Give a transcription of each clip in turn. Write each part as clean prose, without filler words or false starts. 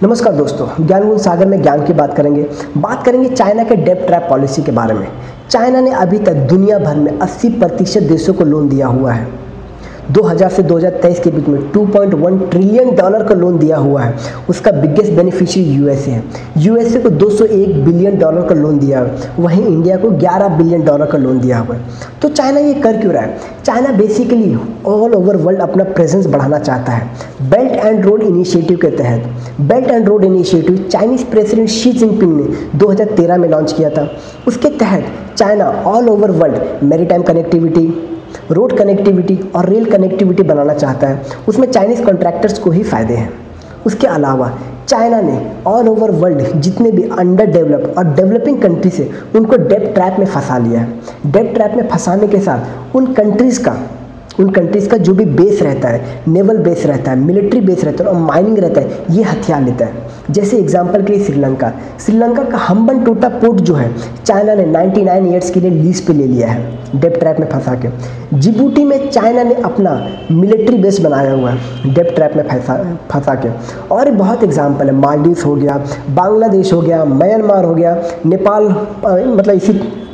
नमस्कार दोस्तों, ज्ञानगुण सागर में ज्ञान की बात करेंगे चाइना के डेब्ट ट्रैप पॉलिसी के बारे में। चाइना ने अभी तक दुनिया भर में 80% देशों को लोन दिया हुआ है। 2000 से 2023 के बीच में $2.1 ट्रिलियन का लोन दिया हुआ है। उसका बिगेस्ट बेनिफिशियरी यूएसए है। यूएसए को $201 बिलियन का लोन दिया है, वहीं इंडिया को $11 बिलियन का लोन दिया हुआ है। तो चाइना ये कर क्यों रहा है? China basically all over world अपना प्रेजेंस बढ़ाना चाहता है। बेल्ट एंड रोड इनिशिएटिव के तहत belt and road initiative Chinese president Xi Jinping ने 2013 में लॉन्च किया था। उसके तहत China all over world maritime connectivity, road connectivity और रेल कनेक्टिविटी बनाना चाहता है। उसमें चाइनीज़ कॉन्ट्रैक्टर्स को ही फ़ायदे हैं। उसके अलावा चाइना ने ऑल ओवर वर्ल्ड जितने भी अंडर डेवलप और डेवलपिंग कंट्रीज है उनको डेब्ट ट्रैप में फंसा लिया है। डेब्ट ट्रैप में फंसाने के साथ उन कंट्रीज़ का जो भी बेस रहता है, नेवल बेस रहता है, मिलिट्री बेस रहता है और माइनिंग रहता है, ये हथियार लेता है। जैसे एग्जांपल के लिए श्रीलंका का हम्बन टोटा पोर्ट जो है चाइना ने 99 ईयर्स के लिए लीज पे ले लिया है डेब्ट ट्रैप में फंसा के। जिबूटी में चाइना ने अपना मिलिट्री बेस बनाया हुआ है डेब्ट ट्रैप में फंसा के। और बहुत एग्जांपल है, मालदीव्स हो गया, बांग्लादेश हो गया, म्यांमार हो गया, नेपाल मतलब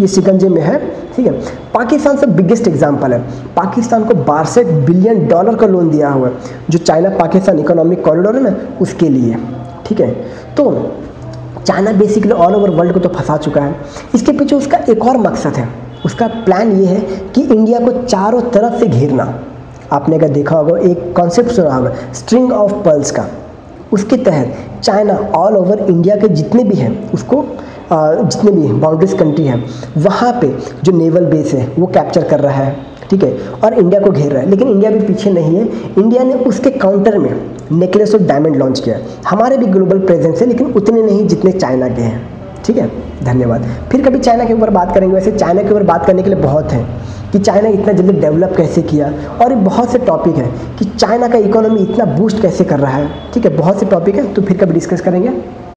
ये शिकंजे में है। ठीक है, पाकिस्तान से बिगेस्ट एग्जांपल है। पाकिस्तान को $62 बिलियन का लोन दिया हुआ है, जो चाइना पाकिस्तान इकोनॉमिक कॉरिडोर है ना, उसके लिए। ठीक है, तो China basically all over world को तो फंसा चुका है। इसके पीछे उसका एक और मकसद है। उसका प्लान ये है कि इंडिया को चारों तरफ से घेरना। आपने अगर देखा होगा, एक कॉन्सेप्ट सुना होगा स्ट्रिंग ऑफ पर्ल्स का। उसके तहत चाइना ऑल ओवर इंडिया के जितने भी हैं उसको जितने भी बाउंड्रीज कंट्री हैं वहाँ पे जो नेवल बेस है वो कैप्चर कर रहा है। ठीक है, और इंडिया को घेर रहा है। लेकिन इंडिया भी पीछे नहीं है। इंडिया ने उसके काउंटर में नेकलेस ऑफ डायमंड लॉन्च किया है। हमारे भी ग्लोबल प्रेजेंस है, लेकिन उतने नहीं जितने चाइना के हैं। ठीक है, धन्यवाद। फिर कभी चाइना के ऊपर बात करेंगे। वैसे चाइना के ऊपर बात करने के लिए बहुत है कि चाइना इतना जल्दी डेवलप कैसे किया, और बहुत से टॉपिक है कि चाइना का इकोनॉमी इतना बूस्ट कैसे कर रहा है। ठीक है, बहुत से टॉपिक है, तो फिर कभी डिस्कस करेंगे।